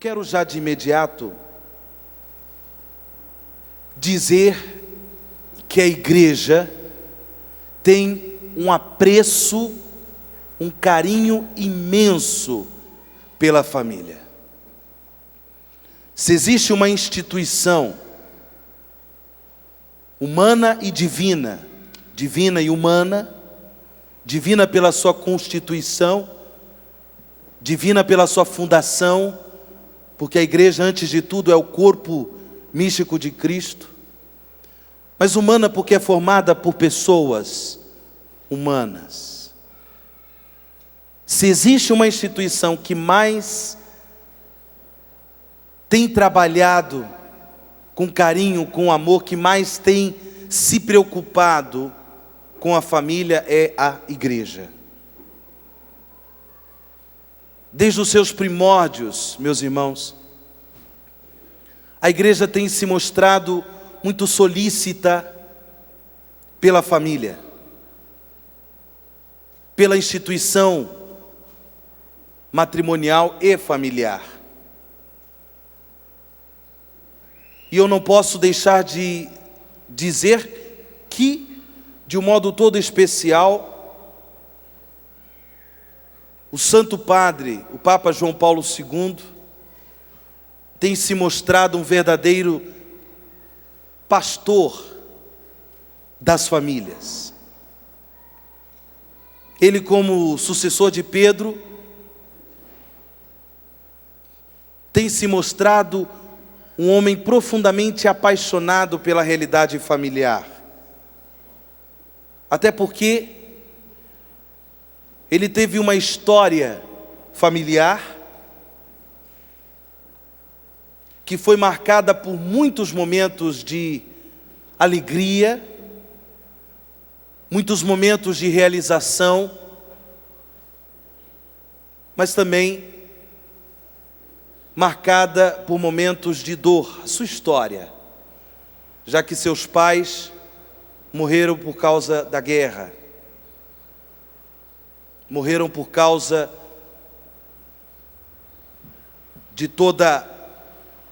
quero já de imediato dizer que a igreja tem um apreço, um carinho imenso pela família. Se existe uma instituição humana e divina, divina e humana, divina pela sua constituição, divina pela sua fundação, porque a igreja, antes de tudo, é o corpo místico de Cristo, mas humana porque é formada por pessoas humanas. Se existe uma instituição que mais tem trabalhado com carinho, com amor, que mais tem se preocupado com a família, é a igreja. Desde os seus primórdios, meus irmãos, a igreja tem se mostrado muito solícita pela família, pela instituição matrimonial e familiar. E eu não posso deixar de dizer que, de um modo todo especial, o Santo Padre, o Papa João Paulo II, tem se mostrado um verdadeiro pastor das famílias. Ele, como sucessor de Pedro, tem se mostrado um homem profundamente apaixonado pela realidade familiar. Até porque ele teve uma história familiar que foi marcada por muitos momentos de alegria, muitos momentos de realização, mas também marcada por momentos de dor. A sua história, já que seus pais morreram por causa da guerra, morreram por causa de toda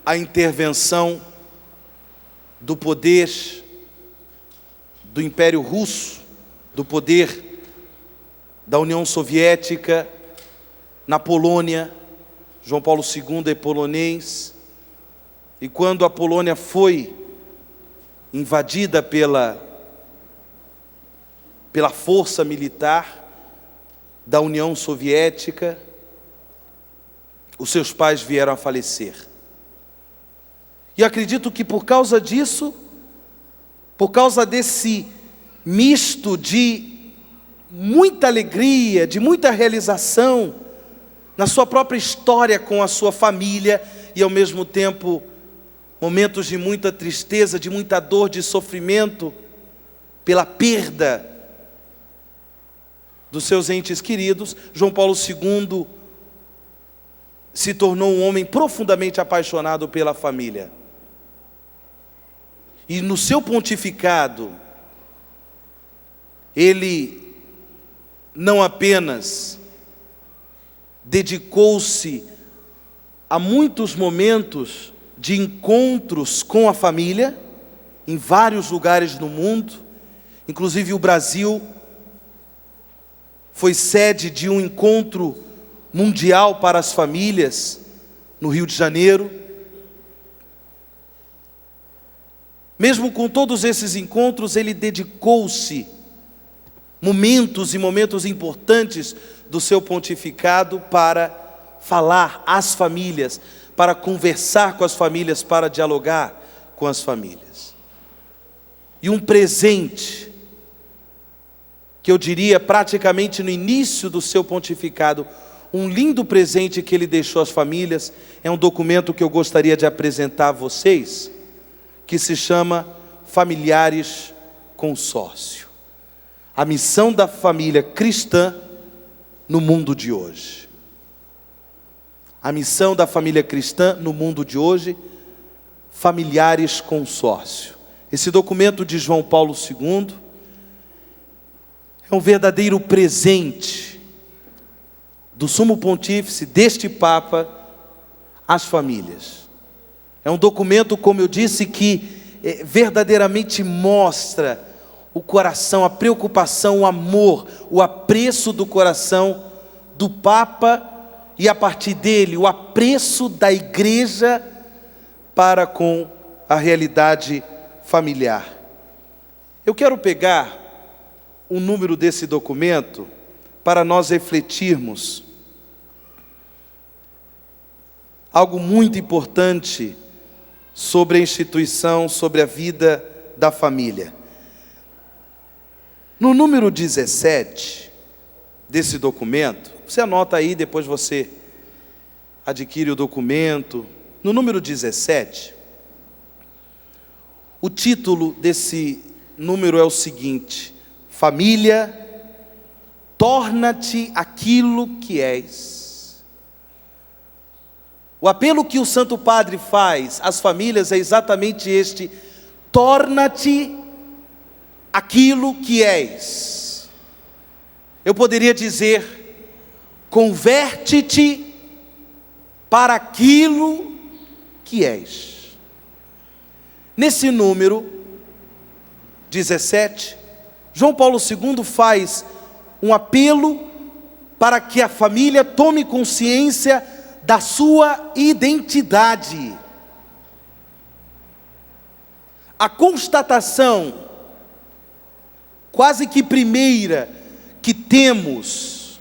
a intervenção do poder do Império Russo, do poder da União Soviética na Polônia. João Paulo II é polonês, e quando a Polônia foi invadida pela força militar da União Soviética, os seus pais vieram a falecer. E acredito que por causa disso, por causa desse misto de muita alegria, de muita realização na sua própria história com a sua família, e ao mesmo tempo momentos de muita tristeza, de muita dor, de sofrimento pela perda dos seus entes queridos, João Paulo II se tornou um homem profundamente apaixonado pela família. E no seu pontificado, ele não apenas dedicou-se a muitos momentos de encontros com a família, em vários lugares no mundo, inclusive o Brasil foi sede de um encontro mundial para as famílias, no Rio de Janeiro. Mesmo com todos esses encontros, ele dedicou-se momentos e momentos importantes do seu pontificado para falar às famílias, para conversar com as famílias, para dialogar com as famílias. E um presente, que eu diria praticamente no início do seu pontificado, um lindo presente que ele deixou às famílias, é um documento que eu gostaria de apresentar a vocês, que se chama Familiares Consórcio. A missão da família cristã no mundo de hoje. A missão da família cristã no mundo de hoje, Familiares Consórcio. Esse documento de João Paulo II é um verdadeiro presente do Sumo Pontífice, deste Papa, as famílias. É um documento, como eu disse, que verdadeiramente mostra o coração, a preocupação, o amor, o apreço do coração do Papa e, a partir dele, o apreço da igreja para com a realidade familiar. Eu quero pegar o número desse documento para nós refletirmos algo muito importante sobre a instituição, sobre a vida da família. No número 17 desse documento, você anota aí, depois você adquire o documento. No número 17, o título desse número é o seguinte: família, torna-te aquilo que és. O apelo que o Santo Padre faz às famílias é exatamente este: torna-te aquilo que és. Eu poderia dizer: converte-te para aquilo que és. Nesse número 17, João Paulo II faz um apelo para que a família tome consciência da sua identidade. A constatação quase que primeira que temos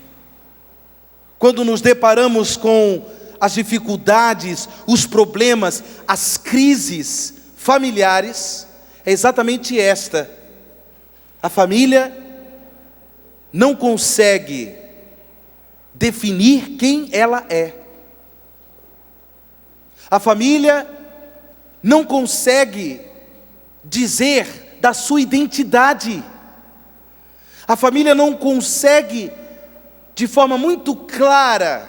quando nos deparamos com as dificuldades, os problemas, as crises familiares é exatamente esta: a família não consegue definir quem ela é. A família não consegue dizer da sua identidade. A família não consegue, de forma muito clara,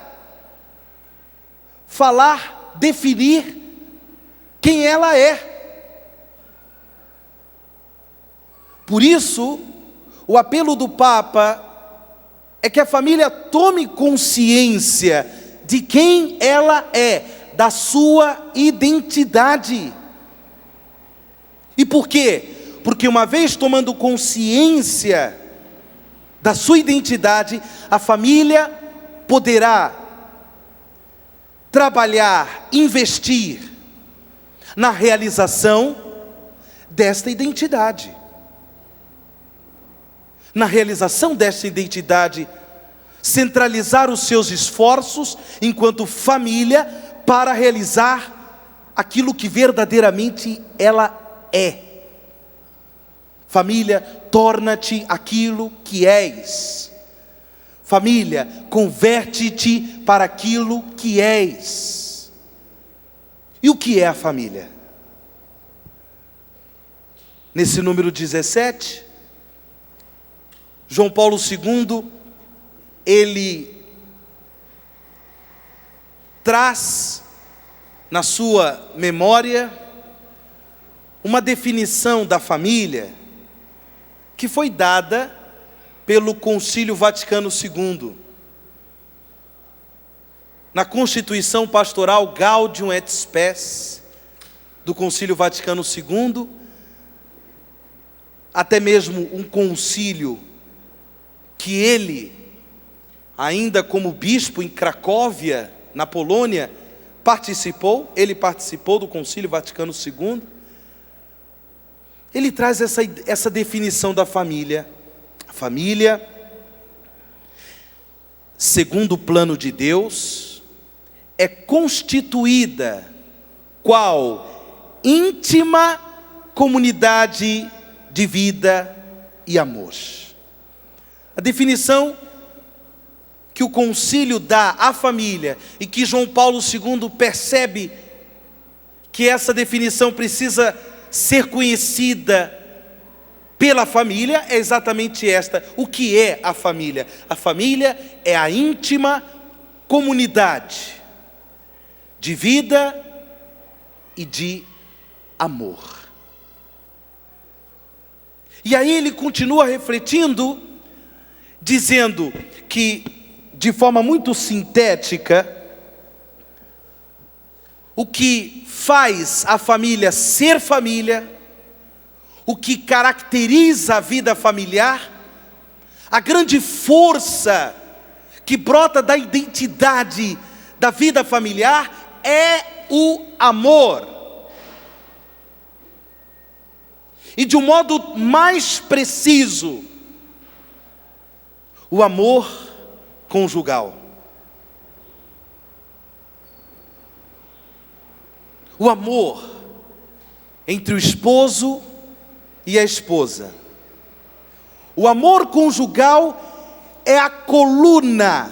falar, definir quem ela é. Por isso, o apelo do Papa é que a família tome consciência de quem ela é, da sua identidade. E por quê? Porque uma vez tomando consciência da sua identidade, a família poderá trabalhar, investir na realização desta identidade. Na realização desta identidade, centralizar os seus esforços enquanto família para realizar aquilo que verdadeiramente ela é. Família, torna-te aquilo que és. Família, converte-te para aquilo que és. E o que é a família? Nesse número 17, João Paulo II, ele traz na sua memória uma definição da família que foi dada pelo Concílio Vaticano II. Na Constituição Pastoral Gaudium et Spes do Concílio Vaticano II, até mesmo um concílio que ele, ainda como bispo em Cracóvia, na Polônia, ele participou do Concílio Vaticano II. Ele traz essa definição da família. A família, segundo o plano de Deus, é constituída qual íntima comunidade de vida e amor. A definição que o concílio dá à família e que João Paulo II percebe que essa definição precisa ser conhecida pela família é exatamente esta. O que é a família? A família é a íntima comunidade de vida e de amor. E aí ele continua refletindo, dizendo que, de forma muito sintética, o que faz a família ser família, o que caracteriza a vida familiar, a grande força que brota da identidade da vida familiar é o amor. E de um modo mais preciso, o amor conjugal. O amor entre o esposo e a esposa. O amor conjugal é a coluna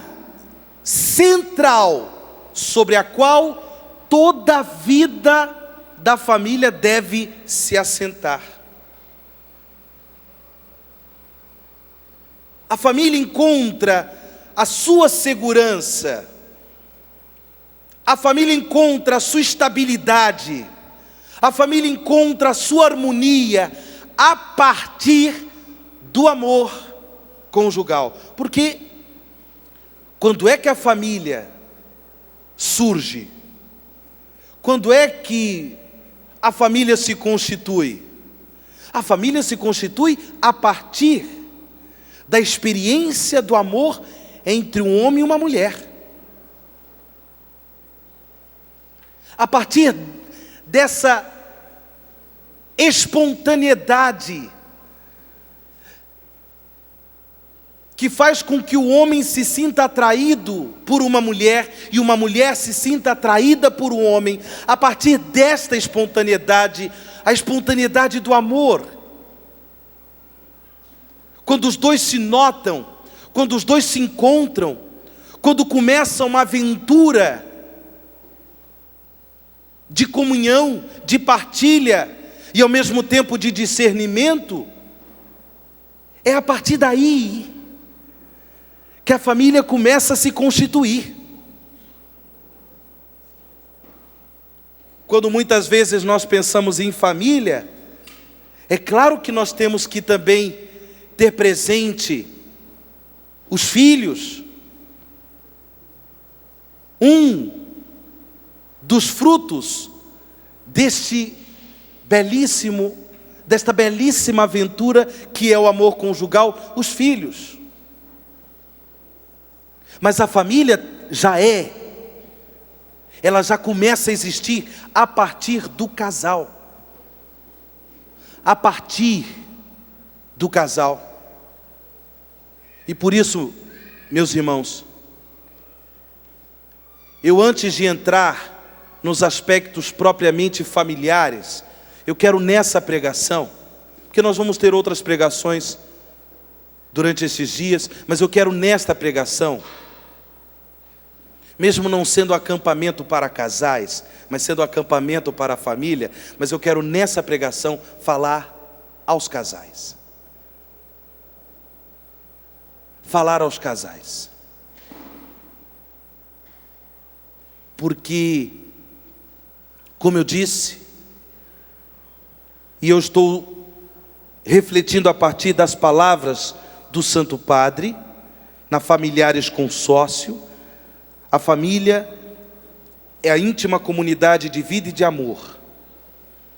central sobre a qual toda a vida da família deve se assentar. A família encontra a sua segurança, a família encontra a sua estabilidade, a família encontra a sua harmonia a partir do amor conjugal. Porque quando é que a família surge? Quando é que a família se constitui? A família se constitui a partir da experiência do amor entre um homem e uma mulher. A partir dessa espontaneidade que faz com que o homem se sinta atraído por uma mulher e uma mulher se sinta atraída por um homem, a partir desta espontaneidade, a espontaneidade do amor. Quando os dois se notam, quando os dois se encontram, quando começa uma aventura de comunhão, de partilha e ao mesmo tempo de discernimento, é a partir daí que a família começa a se constituir. Quando muitas vezes nós pensamos em família, é claro que nós temos que também ter presente os filhos. Um dos frutos desta belíssima aventura que é o amor conjugal, os filhos. Mas a família ela já começa a existir a partir do casal. A partir do casal. E por isso, meus irmãos, eu antes de entrar nos aspectos propriamente familiares, eu quero nessa pregação, porque nós vamos ter outras pregações durante esses dias, mas eu quero nesta pregação, mesmo não sendo acampamento para casais, mas sendo acampamento para a família, mas eu quero nessa pregação falar aos casais. Falar aos casais. Porque, como eu disse, e eu estou refletindo a partir das palavras do Santo Padre, na Familiares Consórcio, a família é a íntima comunidade de vida e de amor.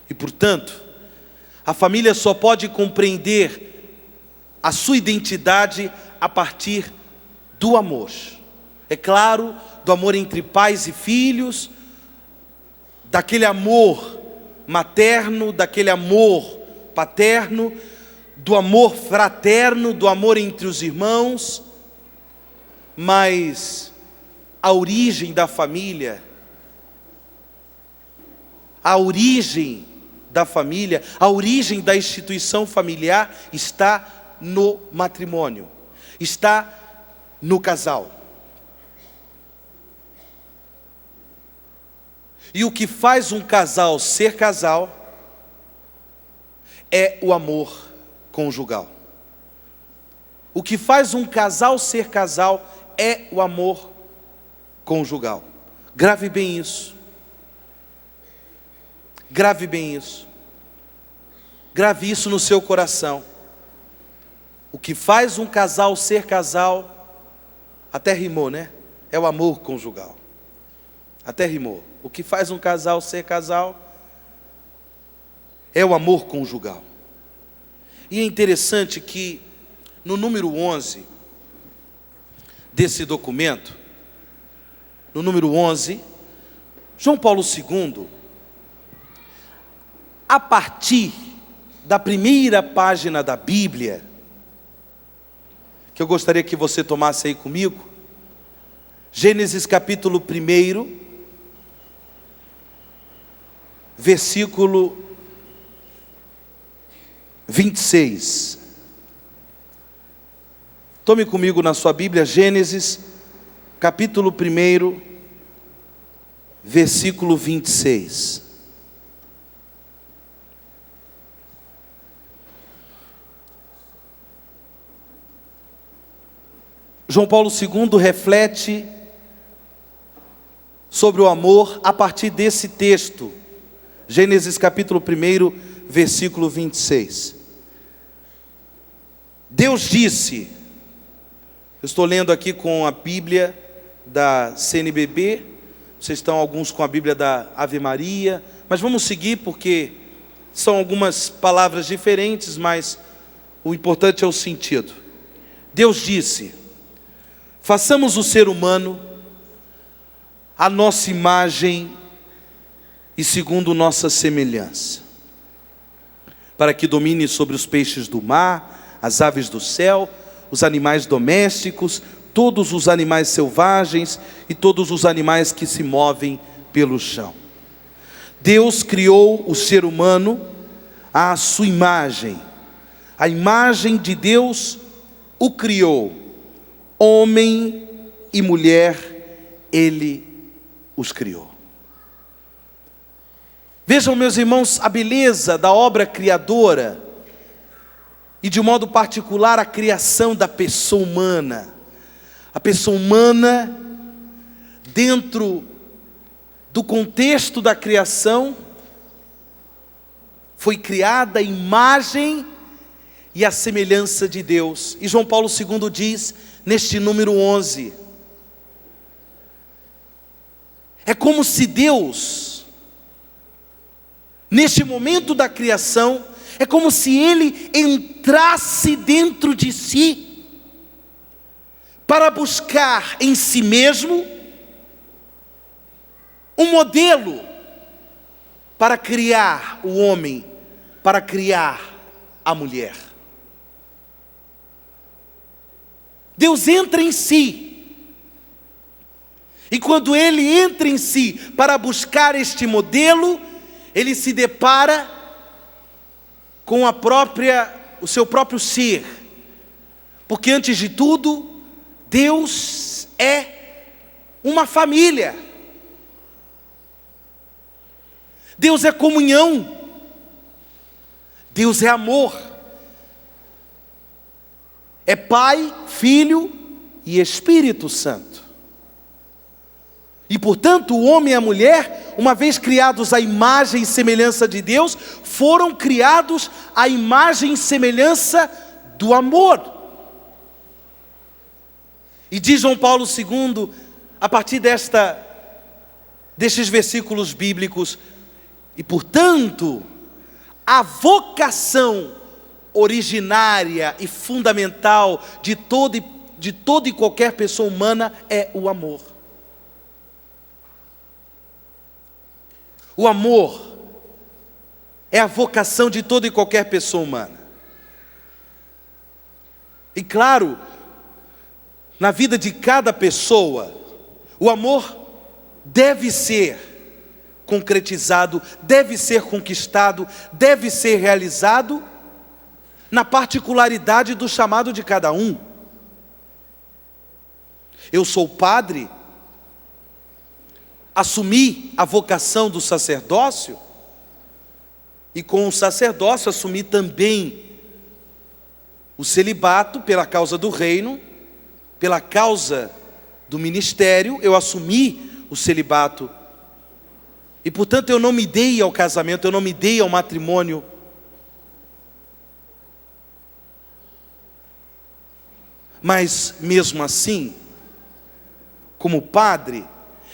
E, portanto, a família só pode compreender a sua identidade a partir do amor. É claro, do amor entre pais e filhos, daquele amor materno, daquele amor paterno, do amor fraterno, do amor entre os irmãos, mas a origem da família, a origem da instituição familiar está no matrimônio, está no casal. E o que faz um casal ser casal é o amor conjugal. O que faz um casal ser casal é o amor conjugal. Grave bem isso. Grave bem isso. Grave isso no seu coração. O que faz um casal ser casal, até rimou, né? É o amor conjugal. Até rimou. O que faz um casal ser casal é o amor conjugal. E é interessante que no número 11 desse documento, no número 11, João Paulo II, a partir da primeira página da Bíblia, que eu gostaria que você tomasse aí comigo, Gênesis capítulo 1, versículo 26. Tome comigo na sua Bíblia, Gênesis capítulo 1, versículo 26. João Paulo II reflete sobre o amor a partir desse texto, Gênesis capítulo 1, versículo 26. Deus disse, eu estou lendo aqui com a Bíblia da CNBB, vocês estão alguns com a Bíblia da Ave Maria, mas vamos seguir porque são algumas palavras diferentes, mas o importante é o sentido. Deus disse: façamos o ser humano à nossa imagem e segundo nossa semelhança, para que domine sobre os peixes do mar, as aves do céu, os animais domésticos, todos os animais selvagens e todos os animais que se movem pelo chão. Deus criou o ser humano à sua imagem. A imagem de Deus o criou. Homem e mulher, Ele os criou. Vejam, meus irmãos, a beleza da obra criadora e de modo particular a criação da pessoa humana. A pessoa humana, dentro do contexto da criação, foi criada à imagem e à semelhança de Deus. E João Paulo II diz, neste número 11, é como se Deus, neste momento da criação, é como se Ele entrasse dentro de si, para buscar em si mesmo um modelo para criar o homem, para criar a mulher. Deus entra em si, e quando Ele entra em si para buscar este modelo, Ele se depara com o seu próprio ser, porque antes de tudo, Deus é uma família, Deus é comunhão, Deus é amor, é Pai, Filho e Espírito Santo. E portanto o homem e a mulher, uma vez criados à imagem e semelhança de Deus, foram criados à imagem e semelhança do amor. E diz João Paulo II, a partir destes versículos bíblicos, e portanto, a vocação originária e fundamental de toda e qualquer pessoa humana é o amor. O amor é a vocação de toda e qualquer pessoa humana. E claro, na vida de cada pessoa, o amor deve ser concretizado, deve ser conquistado, deve ser realizado na particularidade do chamado de cada um. Eu sou padre, assumi a vocação do sacerdócio, e com o sacerdócio assumi também o celibato pela causa do reino, pela causa do ministério, eu assumi o celibato. E portanto eu não me dei ao casamento, eu não me dei ao matrimônio. Mas mesmo assim, como padre,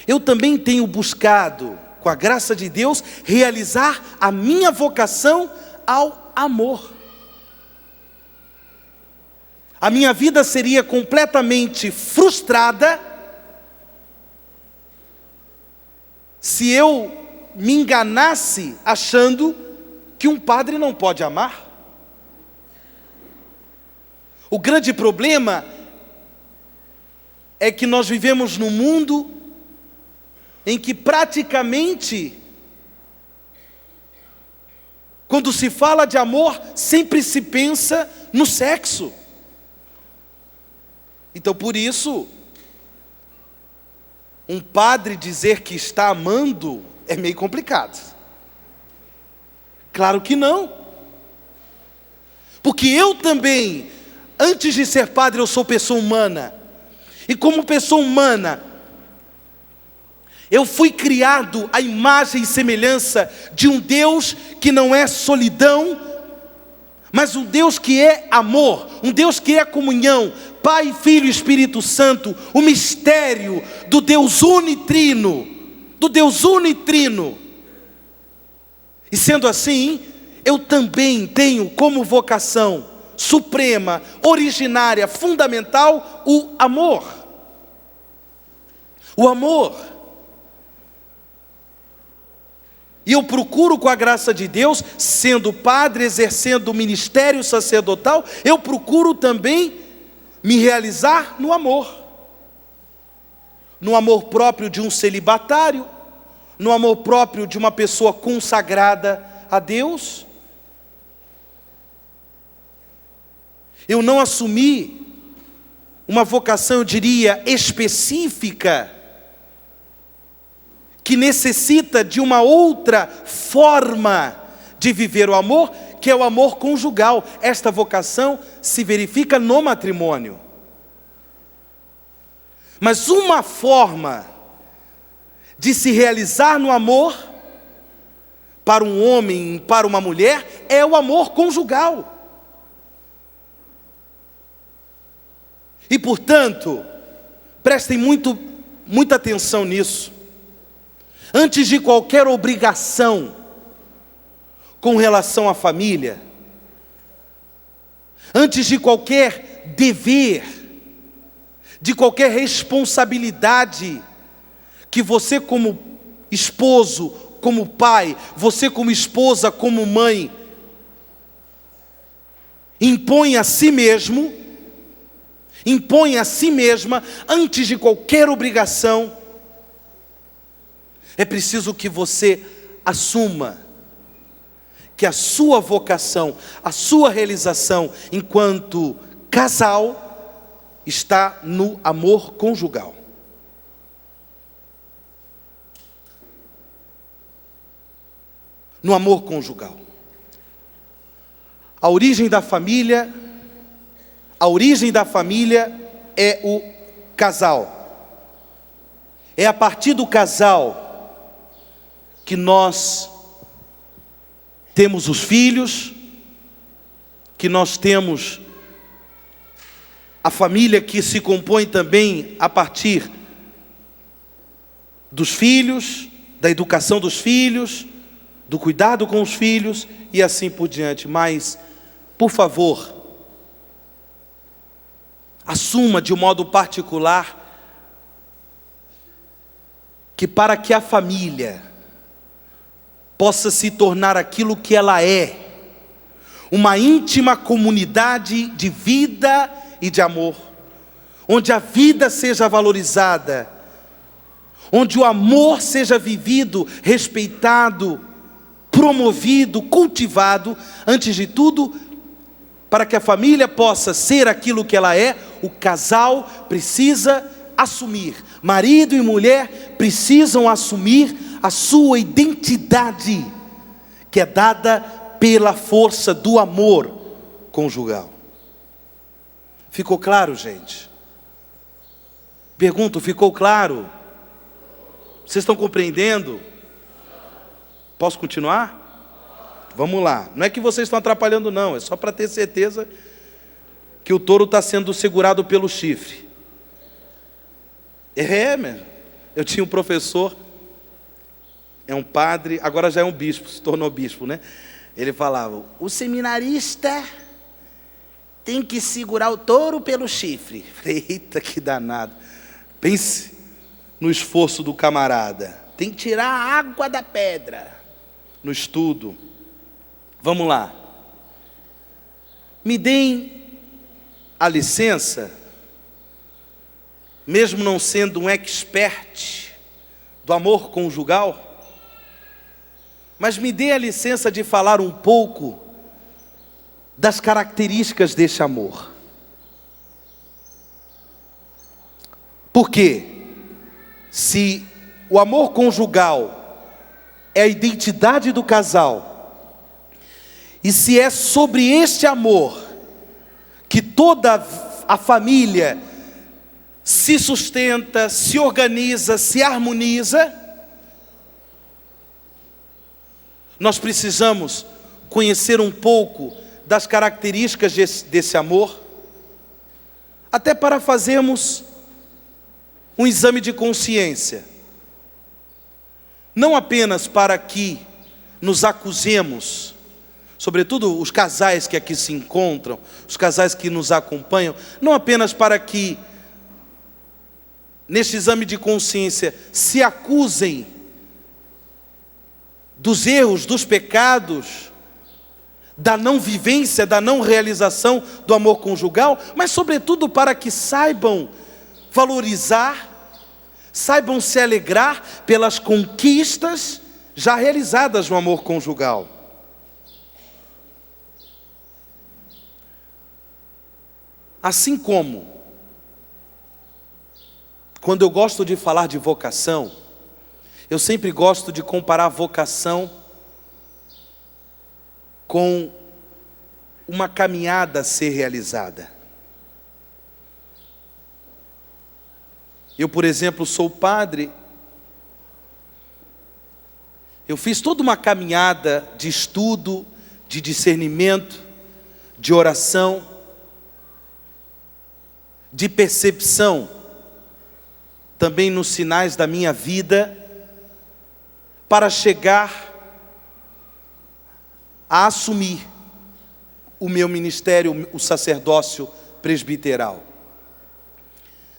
eu também tenho buscado, com a graça de Deus, realizar a minha vocação ao amor. A minha vida seria completamente frustrada se eu me enganasse achando que um padre não pode amar. O grande problema é que nós vivemos num mundo em que praticamente, quando se fala de amor, sempre se pensa no sexo. Então, por isso, um padre dizer que está amando é meio complicado. Claro que não. Porque eu também, antes de ser padre, eu sou pessoa humana. E como pessoa humana, eu fui criado à imagem e semelhança de um Deus que não é solidão, mas um Deus que é amor, um Deus que é comunhão, Pai, Filho e Espírito Santo, o mistério do Deus unitrino, E sendo assim, eu também tenho como vocação suprema, originária, fundamental, o amor. O amor. E eu procuro, com a graça de Deus, sendo padre, exercendo o ministério sacerdotal, eu procuro também me realizar no amor. No amor próprio de um celibatário, no amor próprio de uma pessoa consagrada a Deus. Eu não assumi uma vocação, eu diria, específica, que necessita de uma outra forma de viver o amor, que é o amor conjugal. Esta vocação se verifica no matrimônio. Mas uma forma de se realizar no amor, para um homem, para uma mulher, é o amor conjugal. E portanto, prestem muita atenção nisso. Antes de qualquer obrigação com relação à família, antes de qualquer dever, de qualquer responsabilidade que você como esposo, como pai, você como esposa, como mãe, impõe a si mesmo, impõe a si mesma, antes de qualquer obrigação, é preciso que você assuma que a sua vocação, a sua realização enquanto casal está no amor conjugal. No amor conjugal. A origem da família é o casal. É a partir do casal que nós temos os filhos, que nós temos a família que se compõe também a partir dos filhos, da educação dos filhos, do cuidado com os filhos e assim por diante. Mas, por favor, assuma de um modo particular que para que a família possa se tornar aquilo que ela é, uma íntima comunidade de vida e de amor, onde a vida seja valorizada, onde o amor seja vivido, respeitado, promovido, cultivado, antes de tudo, para que a família possa ser aquilo que ela é, o casal precisa assumir, marido e mulher precisam assumir a sua identidade, que é dada pela força do amor conjugal. Ficou claro, gente? Pergunto, ficou claro? Vocês estão compreendendo? Posso continuar? Vamos lá. Não é que vocês estão atrapalhando não, é só para ter certeza que o touro está sendo segurado pelo chifre. Eu tinha um professor, é um padre, agora já é um bispo, se tornou bispo, né? Ele falava: o seminarista tem que segurar o touro pelo chifre. Falei: eita, que danado. Pense no esforço do camarada. Tem que tirar a água da pedra no estudo. Vamos lá. Me deem a licença, mesmo não sendo um expert do amor conjugal, mas me dê a licença de falar um pouco das características desse amor. Porque se o amor conjugal é a identidade do casal, e se é sobre este amor que toda a família se sustenta, se organiza, se harmoniza, nós precisamos conhecer um pouco das características desse amor, até para fazermos um exame de consciência, não apenas para que nos acusemos, sobretudo os casais que aqui se encontram, os casais que nos acompanham, não apenas para que neste exame de consciência se acusem dos erros, dos pecados, da não vivência, da não realização do amor conjugal, mas sobretudo para que saibam valorizar, saibam se alegrar pelas conquistas já realizadas no amor conjugal. Assim como, quando eu gosto de falar de vocação, eu sempre gosto de comparar vocação com uma caminhada a ser realizada. Eu, por exemplo, sou padre. Eu fiz toda uma caminhada de estudo, de discernimento, de oração, de percepção, também nos sinais da minha vida, para chegar a assumir o meu ministério, o sacerdócio presbiteral.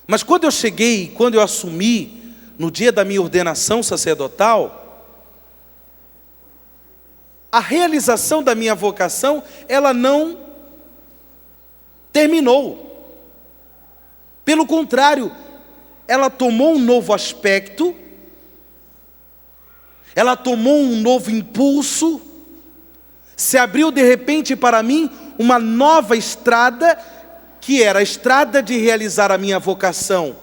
Mas quando eu cheguei, quando eu assumi, no dia da minha ordenação sacerdotal, a realização da minha vocação, ela não terminou. Pelo contrário, ela tomou um novo aspecto, ela tomou um novo impulso, se abriu de repente para mim uma nova estrada, que era a estrada de realizar a minha vocação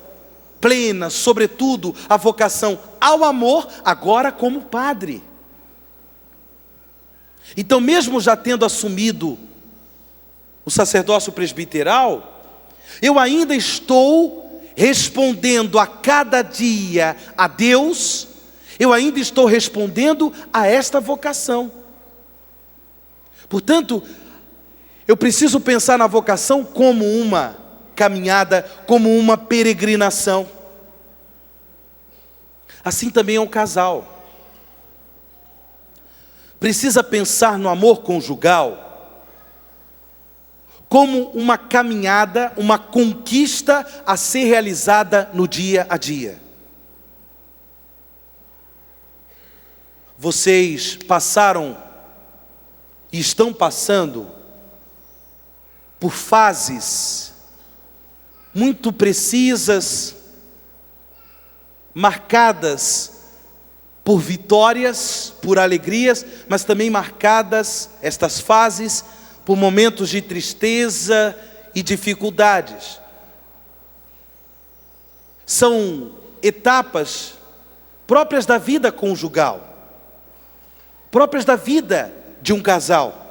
plena, sobretudo a vocação ao amor, agora como padre. Então, mesmo já tendo assumido o sacerdócio presbiteral, eu ainda estou respondendo a cada dia a Deus, eu ainda estou respondendo a esta vocação. Portanto, eu preciso pensar na vocação como uma caminhada, como uma peregrinação. Assim também é um casal. Precisa pensar no amor conjugal como uma caminhada, uma conquista a ser realizada no dia a dia. Vocês passaram e estão passando por fases muito precisas, marcadas por vitórias, por alegrias, mas também marcadas, estas fases, por momentos de tristeza e dificuldades. São etapas próprias da vida conjugal, próprias da vida de um casal.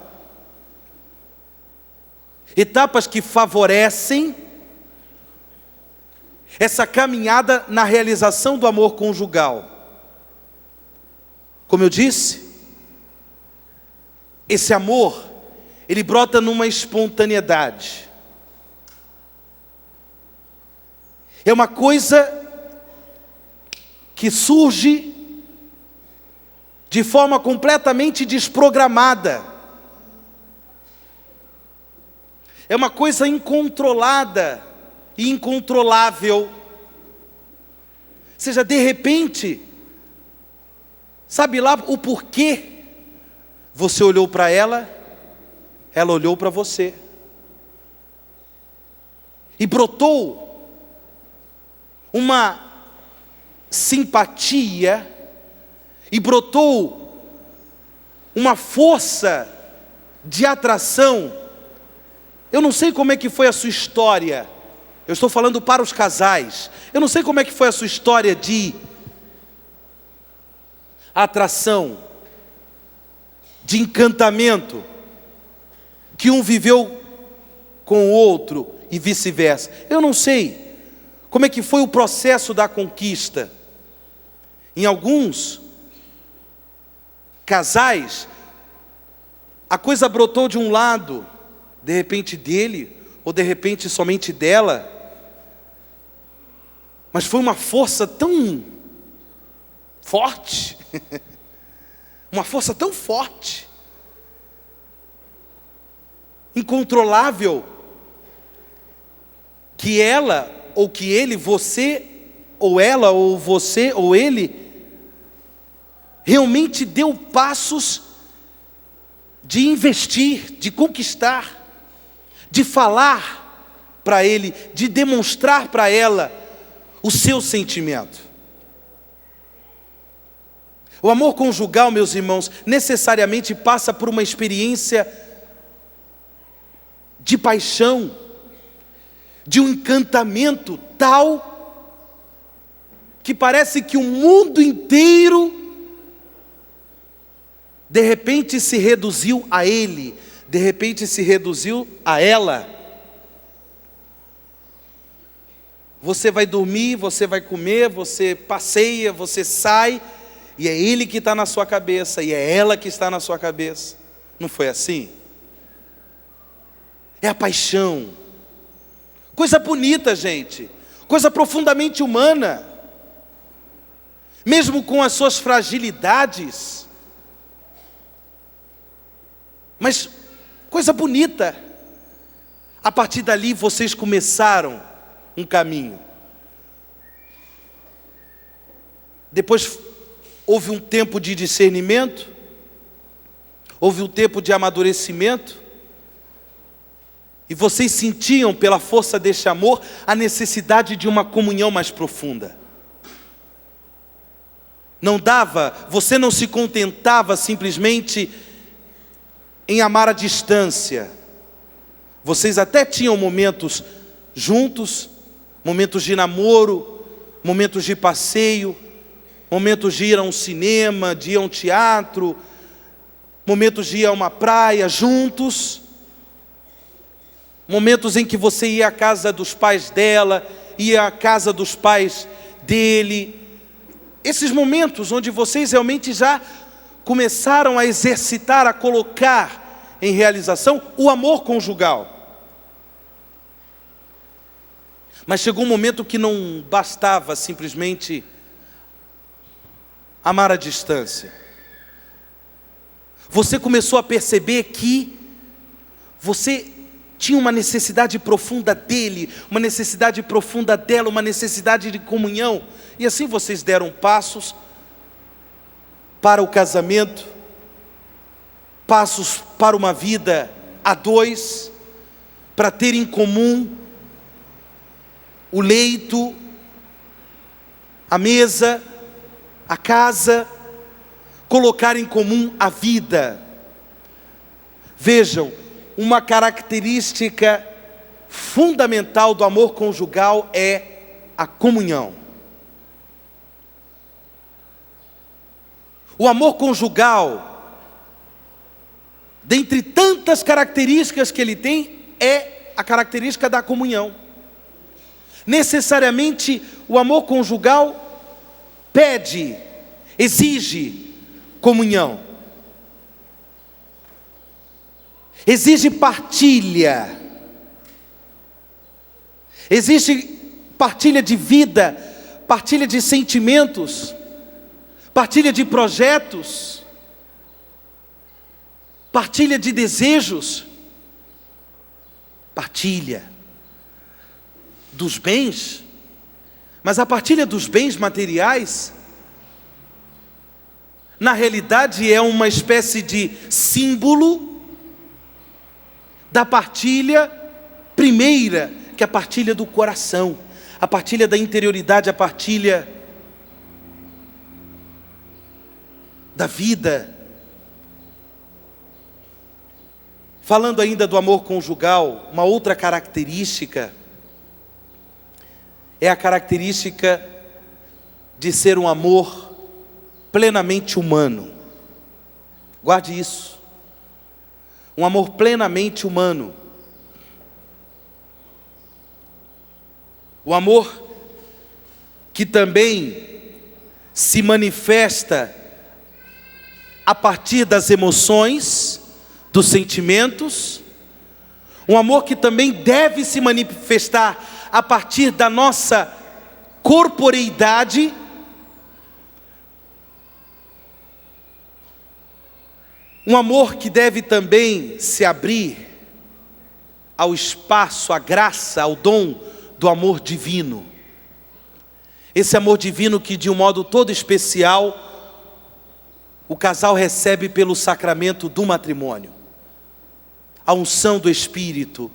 Etapas que favorecem essa caminhada na realização do amor conjugal. Como eu disse, esse amor, ele brota numa espontaneidade. É uma coisa que surge de forma completamente desprogramada. É uma coisa incontrolada e incontrolável. Ou seja, de repente, sabe lá o porquê? Você olhou para ela, ela olhou para você. E brotou uma simpatia, e brotou uma força de atração. Eu não sei como é que foi a sua história. Eu estou falando para os casais. Eu não sei como é que foi a sua história de atração, de encantamento, que um viveu com o outro e vice-versa. Eu não sei como é que foi o processo da conquista. Em alguns casais, a coisa brotou de um lado, de repente dele, ou de repente somente dela, mas foi uma força tão forte, uma força tão forte, incontrolável, que ela ou que ele, você ou ela ou você ou ele, realmente deu passos de investir, de conquistar, de falar para ele, de demonstrar para ela o seu sentimento. O amor conjugal, meus irmãos, necessariamente passa por uma experiência de paixão, de um encantamento tal que parece que o mundo inteiro de repente se reduziu a ele, de repente se reduziu a ela. Você vai dormir, você vai comer, você passeia, você sai, e é ele que está na sua cabeça, e é ela que está na sua cabeça. Não foi assim? É a paixão. Coisa bonita, gente. Coisa profundamente humana. Mesmo com as suas fragilidades. Mas coisa bonita. A partir dali vocês começaram um caminho. Depois houve um tempo de discernimento, houve um tempo de amadurecimento, e vocês sentiam pela força deste amor a necessidade de uma comunhão mais profunda. Não dava, você não se contentava simplesmente em amar à distância. Vocês até tinham momentos juntos, momentos de namoro, momentos de passeio, momentos de ir a um cinema, de ir a um teatro, momentos de ir a uma praia juntos, momentos em que você ia à casa dos pais dela, ia à casa dos pais dele. Esses momentos onde vocês realmente já começaram a exercitar, a colocar em realização o amor conjugal. Mas chegou um momento que não bastava simplesmente amar à distância. Você começou a perceber que você tinha uma necessidade profunda dele, uma necessidade profunda dela, uma necessidade de comunhão. E assim vocês deram passos para o casamento, passos para uma vida a dois, para ter em comum o leito, a mesa, a casa, colocar em comum a vida. Vejam, uma característica fundamental do amor conjugal é a comunhão. O amor conjugal, dentre tantas características que ele tem, é a característica da comunhão. Necessariamente, o amor conjugal pede, exige comunhão. Exige partilha. Existe partilha de vida, partilha de sentimentos, partilha de projetos, partilha de desejos, partilha dos bens, mas a partilha dos bens materiais, na realidade é uma espécie de símbolo da partilha primeira, que é a partilha do coração, a partilha da interioridade, a partilha da vida. Falando ainda do amor conjugal, uma outra característica é a característica de ser um amor plenamente humano. Guarde isso. Um amor plenamente humano. O amor que também se manifesta a partir das emoções, dos sentimentos. Um amor que também deve se manifestar a partir da nossa corporeidade. Um amor que deve também se abrir ao espaço, à graça, ao dom do amor divino. Esse amor divino que de um modo todo especial o casal recebe pelo sacramento do matrimônio. A unção do Espírito,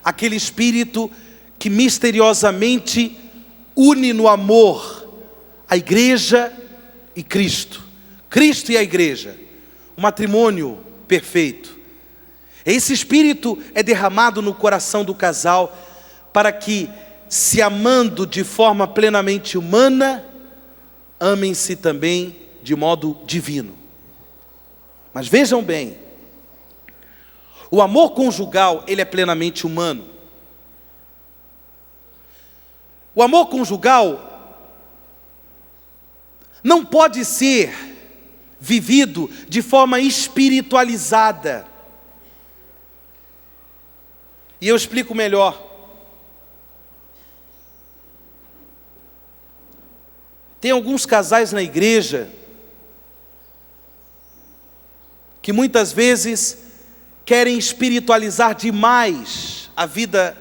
aquele Espírito que misteriosamente une no amor a igreja e Cristo, Cristo e a igreja, o matrimônio perfeito. Esse Espírito é derramado no coração do casal para que, se amando de forma plenamente humana, amem-se também de modo divino. Mas vejam bem, o amor conjugal, ele é plenamente humano. O amor conjugal não pode ser vivido de forma espiritualizada. E eu explico melhor. Tem alguns casais na igreja que muitas vezes querem espiritualizar demais a vida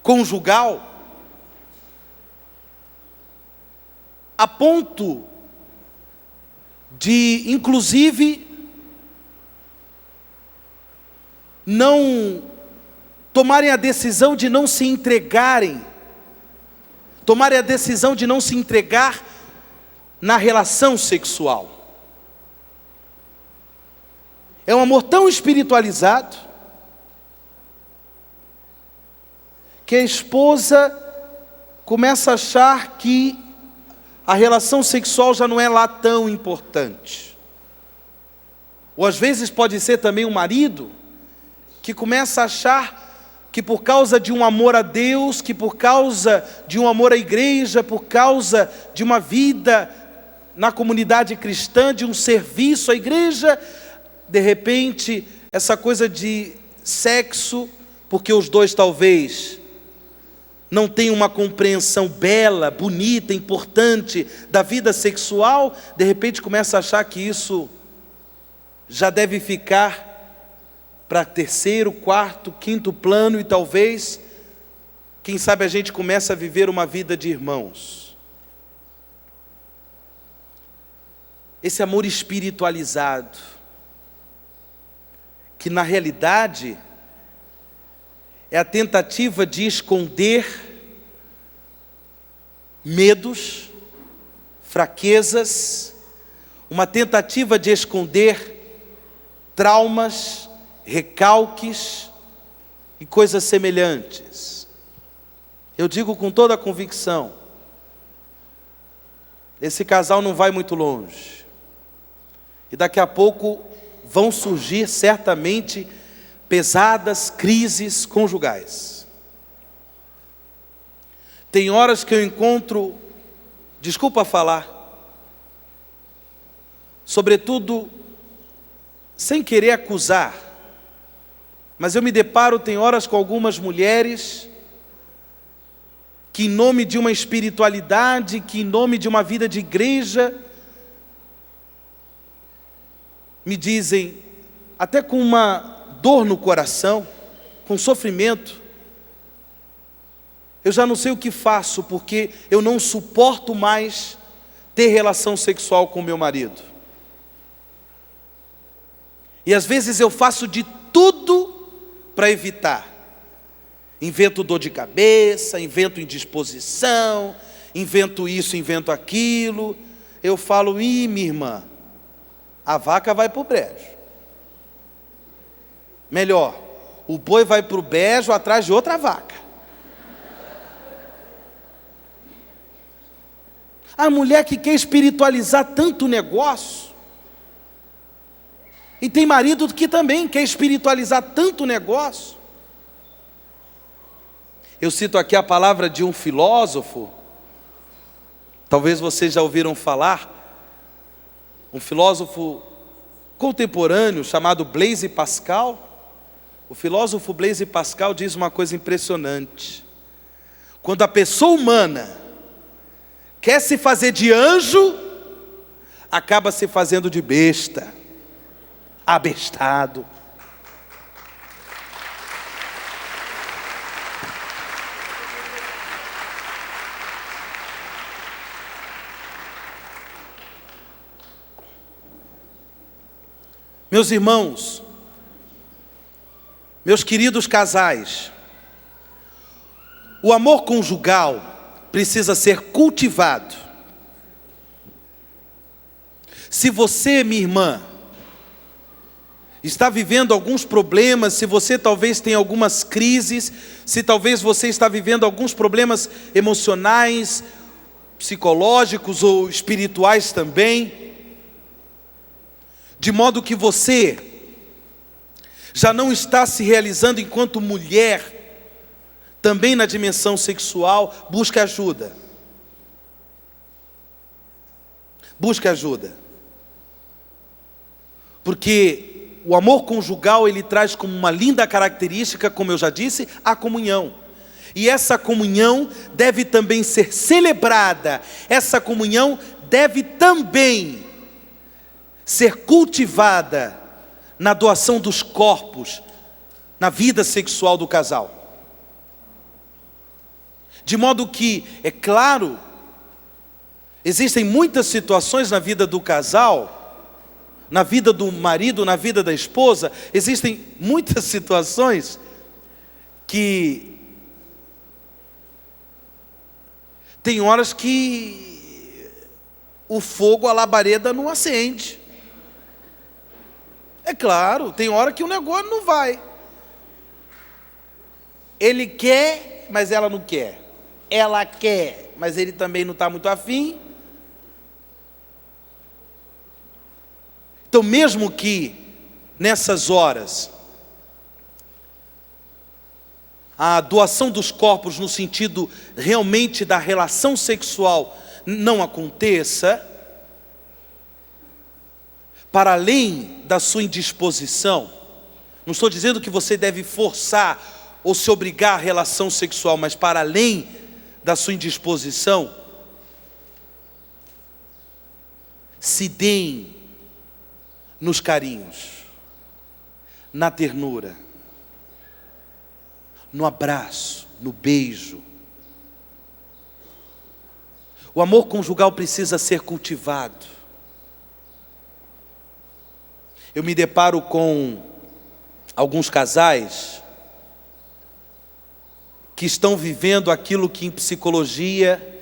conjugal, a ponto de, inclusive, não tomarem a decisão de não se entregarem, tomarem a decisão de não se entregar na relação sexual. É um amor tão espiritualizado que a esposa começa a achar que a relação sexual já não é lá tão importante. Ou às vezes pode ser também o marido que começa a achar que por causa de um amor a Deus, que por causa de um amor à igreja, por causa de uma vida na comunidade cristã, de um serviço à igreja, de repente, essa coisa de sexo, porque os dois talvez não tenham uma compreensão bela, bonita, importante da vida sexual, de repente começa a achar que isso já deve ficar para terceiro, quarto, quinto plano, e talvez, quem sabe a gente começa a viver uma vida de irmãos. Esse amor espiritualizado, que na realidade é a tentativa de esconder medos, fraquezas, uma tentativa de esconder traumas, recalques e coisas semelhantes. Eu digo com toda a convicção, esse casal não vai muito longe, e daqui a pouco vão surgir certamente pesadas crises conjugais. Tem horas que eu encontro, desculpa falar, sobretudo sem querer acusar, mas eu me deparo, tem horas, com algumas mulheres que em nome de uma espiritualidade, que em nome de uma vida de igreja, me dizem, até com uma dor no coração, com sofrimento, eu já não sei o que faço, porque eu não suporto mais ter relação sexual com meu marido. E às vezes eu faço de tudo para evitar. Invento dor de cabeça, invento indisposição, invento isso, invento aquilo. Eu falo, minha irmã, a vaca vai para o brejo. Melhor, o boi vai para o brejo atrás de outra vaca. A mulher que quer espiritualizar tanto o negócio, e tem marido que também quer espiritualizar tanto o negócio. Eu cito aqui a palavra de um filósofo, talvez vocês já ouviram falar, um filósofo contemporâneo chamado Blaise Pascal. O filósofo Blaise Pascal diz uma coisa impressionante: quando a pessoa humana quer se fazer de anjo, acaba se fazendo de besta, abestado. Meus irmãos, meus queridos casais, o amor conjugal precisa ser cultivado. Se você, minha irmã, está vivendo alguns problemas, se você talvez tenha algumas crises, se talvez você está vivendo alguns problemas emocionais, psicológicos ou espirituais também, de modo que você já não está se realizando enquanto mulher, também na dimensão sexual, busque ajuda. Busque ajuda. Porque o amor conjugal, ele traz como uma linda característica, como eu já disse, a comunhão. E essa comunhão deve também ser celebrada. Essa comunhão deve também ser cultivada na doação dos corpos, na vida sexual do casal. De modo que, é claro, existem muitas situações na vida do casal, na vida do marido, na vida da esposa, existem muitas situações que tem horas que o fogo, a labareda não acende. É claro, tem hora que o negócio não vai. Ele quer, mas ela não quer. Ela quer, mas ele também não está muito afim. Então, mesmo que nessas horas a doação dos corpos no sentido realmente da relação sexual não aconteça, para além da sua indisposição, não estou dizendo que você deve forçar ou se obrigar à relação sexual, mas para além da sua indisposição, se deem nos carinhos, na ternura, no abraço, no beijo. O amor conjugal precisa ser cultivado. Eu me deparo com alguns casais que estão vivendo aquilo que em psicologia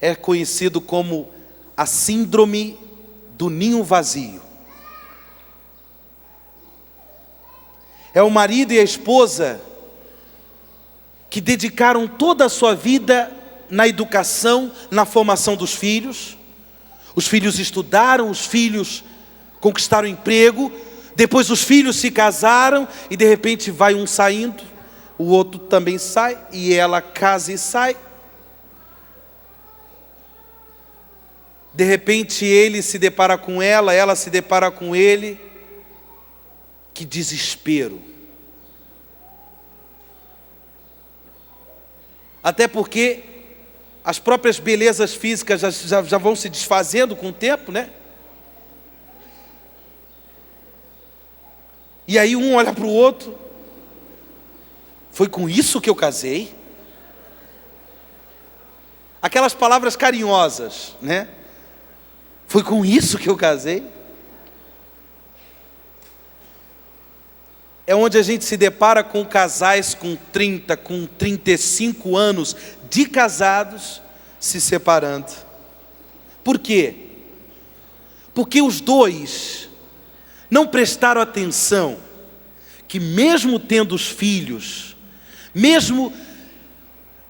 é conhecido como a síndrome do ninho vazio. É o marido e a esposa que dedicaram toda a sua vida na educação, na formação dos filhos. Os filhos estudaram, os filhos conquistaram emprego, depois os filhos se casaram e de repente vai um saindo, o outro também sai, e ela casa e sai. De repente ele se depara com ela se depara com ele. Que desespero. Até porque as próprias belezas físicas já vão se desfazendo com o tempo, né? E aí um olha para o outro: foi com isso que eu casei? Aquelas palavras carinhosas, né? Foi com isso que eu casei? É onde a gente se depara com casais com 30, com 35 anos de casados se separando. Por quê? Porque os dois não prestaram atenção que mesmo tendo os filhos, mesmo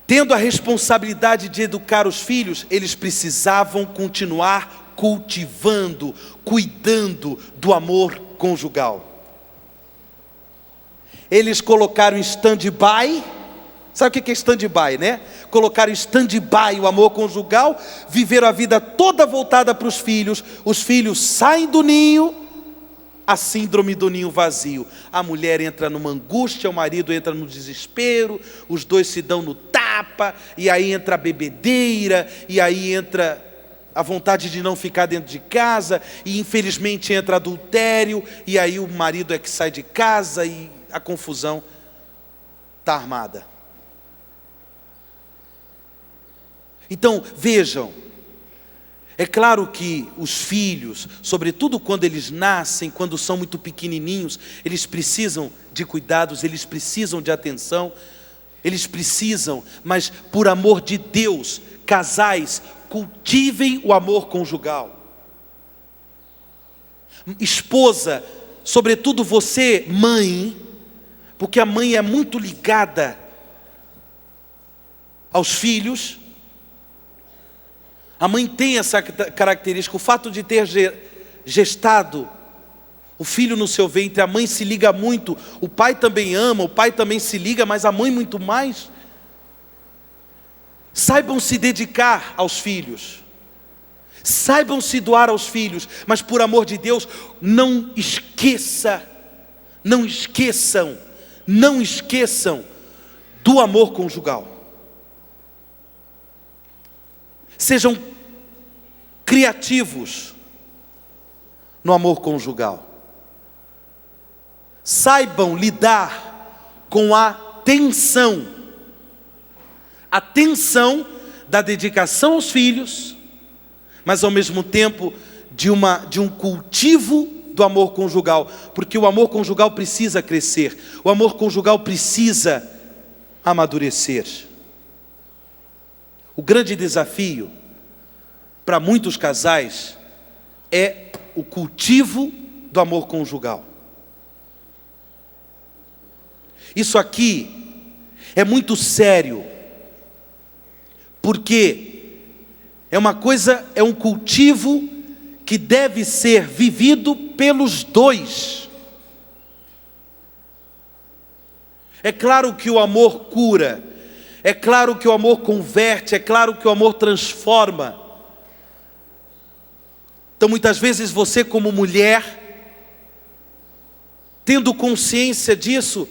tendo a responsabilidade de educar os filhos, eles precisavam continuar cultivando, cuidando do amor conjugal. Eles colocaram em stand-by. Sabe o que é stand-by, né? Colocaram em stand-by o amor conjugal, viveram a vida toda voltada para os filhos saem do ninho, a síndrome do ninho vazio. A mulher entra numa angústia, o marido entra no desespero, os dois se dão no tapa, e aí entra a bebedeira, e aí entra a vontade de não ficar dentro de casa, e infelizmente entra adultério, e aí o marido é que sai de casa, e a confusão está armada. Então, vejam, é claro que os filhos, sobretudo quando eles nascem, quando são muito pequenininhos, eles precisam de cuidados, eles precisam de atenção, eles precisam, mas por amor de Deus, casais, cultivem o amor conjugal. Esposa, sobretudo você, mãe, porque a mãe é muito ligada aos filhos. A mãe tem essa característica, o fato de ter gestado o filho no seu ventre, a mãe se liga muito, o pai também ama, o pai também se liga, mas a mãe muito mais. Saibam se dedicar aos filhos, saibam se doar aos filhos, mas por amor de Deus, não esqueçam do amor conjugal. Sejam criativos no amor conjugal. Saibam lidar com a tensão da dedicação aos filhos, mas ao mesmo tempo de um cultivo do amor conjugal, porque o amor conjugal precisa crescer, o amor conjugal precisa amadurecer. O grande desafio para muitos casais é o cultivo do amor conjugal. Isso aqui é muito sério, porque é um cultivo que deve ser vivido pelos dois. É claro que o amor cura, é claro que o amor converte, é claro que o amor transforma. Então muitas vezes você, como mulher, tendo consciência disso,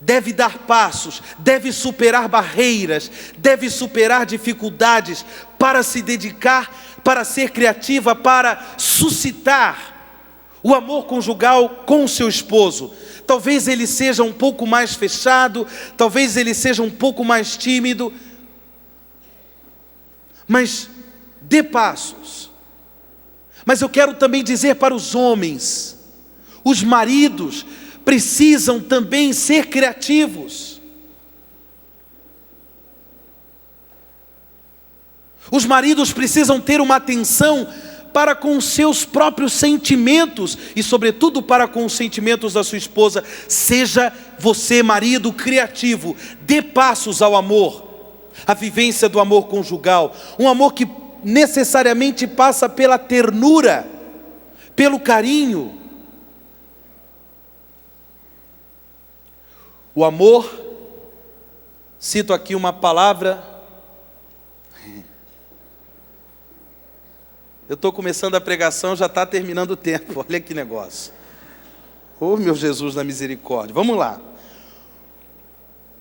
deve dar passos, deve superar barreiras, deve superar dificuldades para se dedicar, para ser criativa, para suscitar o amor conjugal com o seu esposo. Talvez ele seja um pouco mais fechado, talvez ele seja um pouco mais tímido, mas dê passos. Mas eu quero também dizer para os homens, os maridos precisam também ser criativos. Os maridos precisam ter uma atenção para com os seus próprios sentimentos e sobretudo para com os sentimentos da sua esposa. Seja você, marido, criativo, dê passos ao amor, à vivência do amor conjugal, um amor que necessariamente passa pela ternura, pelo carinho. O amor, cito aqui uma palavra, eu estou começando a pregação, já está terminando o tempo, olha que negócio. Oh meu Jesus da misericórdia, vamos lá.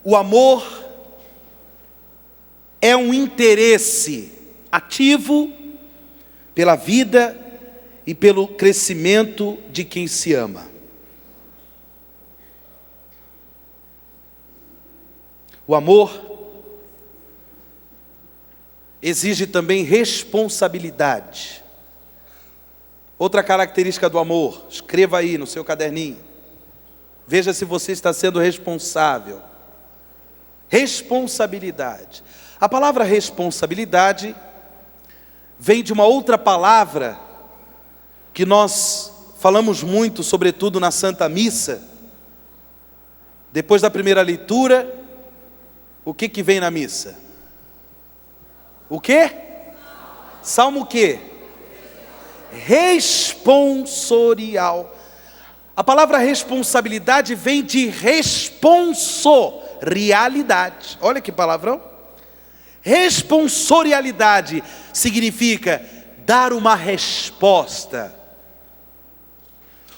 O amor é um interesse ativo pela vida e pelo crescimento de quem se ama. O amor exige também responsabilidade. Outra característica do amor, escreva aí no seu caderninho. Veja se você está sendo responsável. Responsabilidade. A palavra responsabilidade vem de uma outra palavra que nós falamos muito, sobretudo na Santa Missa. Depois da primeira leitura, o que vem na missa? O quê? Salmo o quê? Responsorial. A palavra responsabilidade vem de responsorialidade. Olha que palavrão. Responsorialidade significa dar uma resposta.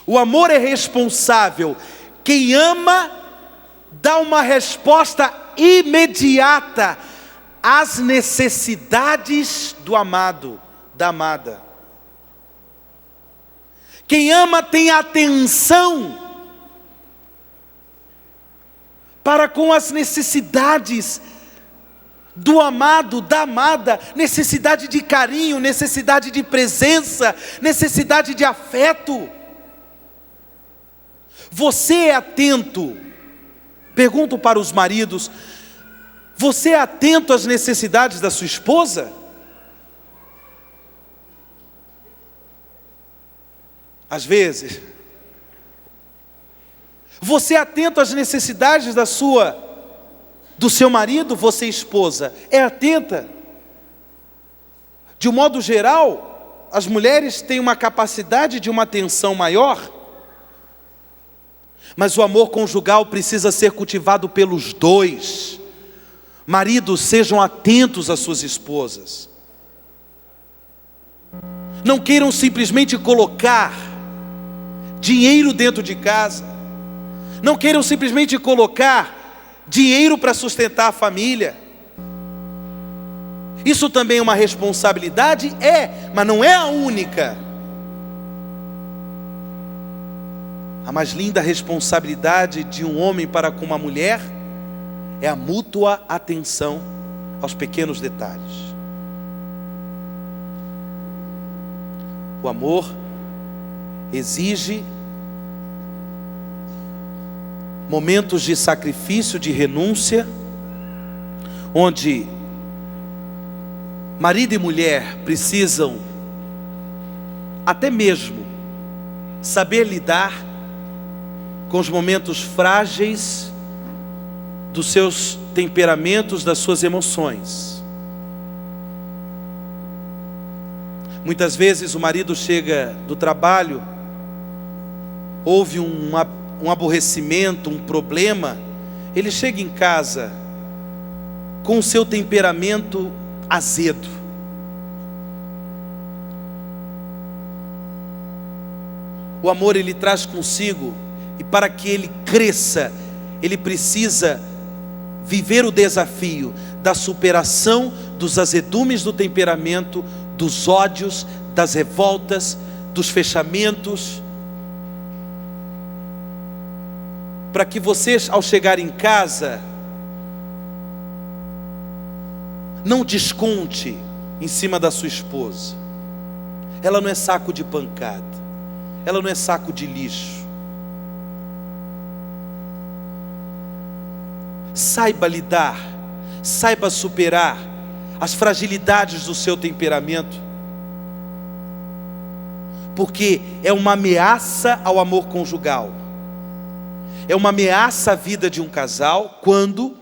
O amor é responsável. Quem ama dá uma resposta imediata às necessidades do amado, da amada. Quem ama tem atenção para com as necessidades do amado, da amada, necessidade de carinho, necessidade de presença, necessidade de afeto. Você é atento? Pergunto para os maridos, você é atento às necessidades da sua esposa? Às vezes. Você é atento às necessidades do seu marido? Você, esposa, é atenta? De um modo geral, as mulheres têm uma capacidade de uma atenção maior, mas o amor conjugal precisa ser cultivado pelos dois. Maridos, sejam atentos às suas esposas. Não queiram simplesmente colocar dinheiro dentro de casa. Não queiram simplesmente colocar dinheiro para sustentar a família. Isso também é uma responsabilidade? É, mas não é a única. A mais linda responsabilidade de um homem para com uma mulher é a mútua atenção aos pequenos detalhes. O amor exige momentos de sacrifício, de renúncia, onde marido e mulher precisam até mesmo saber lidar com os momentos frágeis dos seus temperamentos, das suas emoções. Muitas vezes o marido chega do trabalho, houve um aborrecimento, um problema, ele chega em casa com o seu temperamento azedo. O amor ele traz consigo, e para que ele cresça, ele precisa viver o desafio da superação dos azedumes do temperamento, dos ódios, das revoltas, dos fechamentos, para que vocês, ao chegar em casa, não desconte em cima da sua esposa. Ela não é saco de pancada, ela não é saco de lixo. Saiba lidar, saiba superar as fragilidades do seu temperamento, porque é uma ameaça ao amor conjugal, é uma ameaça à vida de um casal quando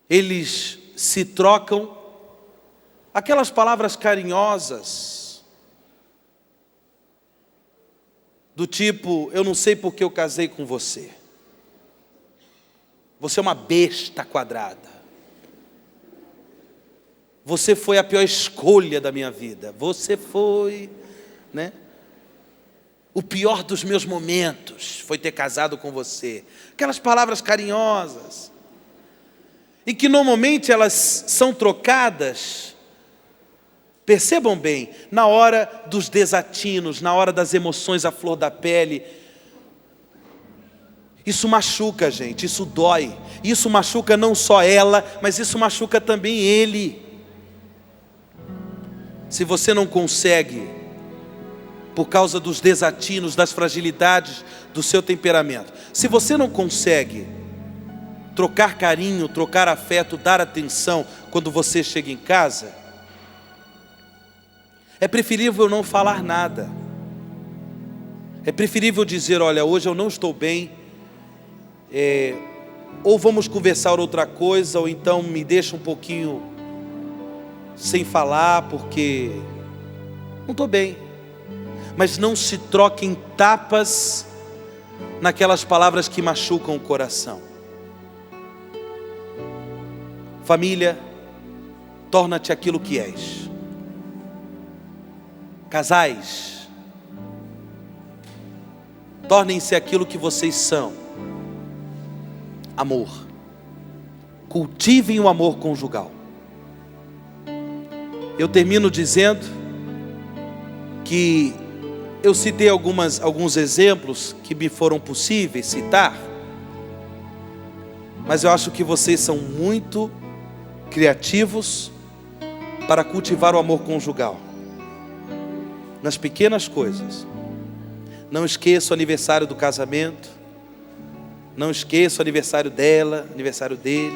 eles se trocam aquelas palavras carinhosas, do tipo, eu não sei porque eu casei com você. Você é uma besta quadrada. Você foi a pior escolha da minha vida. Você foi, né? O pior dos meus momentos foi ter casado com você. Aquelas palavras carinhosas. e que normalmente elas são trocadas, percebam bem, na hora dos desatinos, na hora das emoções à flor da pele. Isso machuca, gente, isso dói. Isso machuca não só ela, mas isso machuca também ele. Se você não consegue, por causa dos desatinos, das fragilidades do seu temperamento, se você não consegue trocar carinho, trocar afeto, dar atenção quando você chega em casa, é preferível não falar nada. É preferível dizer, olha, hoje eu não estou bem, ou vamos conversar outra coisa, ou então me deixa um pouquinho sem falar, porque não estou bem. Mas não se troquem tapas naquelas palavras que machucam o coração. Família, torna-te aquilo que és. Casais, tornem-se aquilo que vocês são. Amor. Cultivem o amor conjugal. Eu termino dizendo que eu citei alguns exemplos que me foram possíveis citar, mas eu acho que vocês são muito criativos para cultivar o amor conjugal. Nas pequenas coisas. Não esqueça o aniversário do casamento. Não esqueça o aniversário dela, aniversário dele.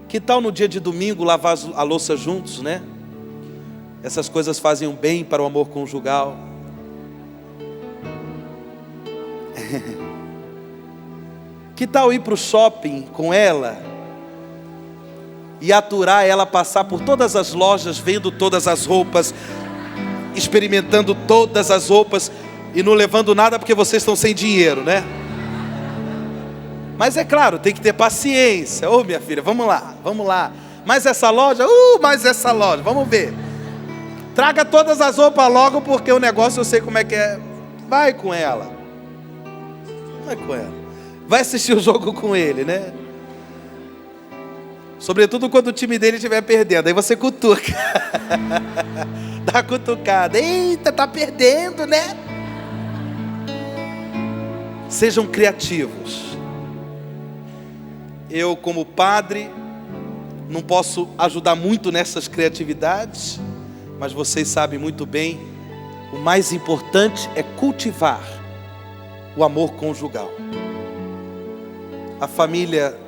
Que tal no dia de domingo lavar a louça juntos, né? Essas coisas fazem um bem para o amor conjugal. Que tal ir para o shopping com ela e aturar ela passar por todas as lojas, vendo todas as roupas, experimentando todas as roupas e não levando nada porque vocês estão sem dinheiro, né? Mas é claro, tem que ter paciência. Ô, minha filha, vamos lá. Mais essa loja? Mais essa loja, vamos ver. Traga todas as roupas logo, porque o negócio eu sei como é que é. Vai com ela. Vai assistir o jogo com ele, né? Sobretudo quando o time dele estiver perdendo. Aí você cutuca. Dá cutucada. Eita, tá perdendo, né? Sejam criativos. Eu, como padre, não posso ajudar muito nessas criatividades, mas vocês sabem muito bem, o mais importante é cultivar o amor conjugal. A família,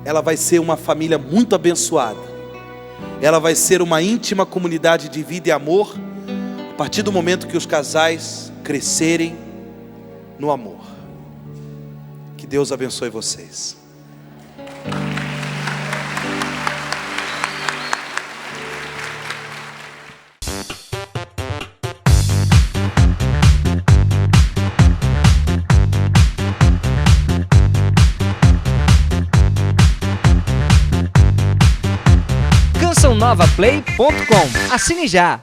ela vai ser uma família muito abençoada. Ela vai ser uma íntima comunidade de vida e amor, a partir do momento que os casais crescerem no amor. Que Deus abençoe vocês. CançãoNovaPlay.com. Assine já!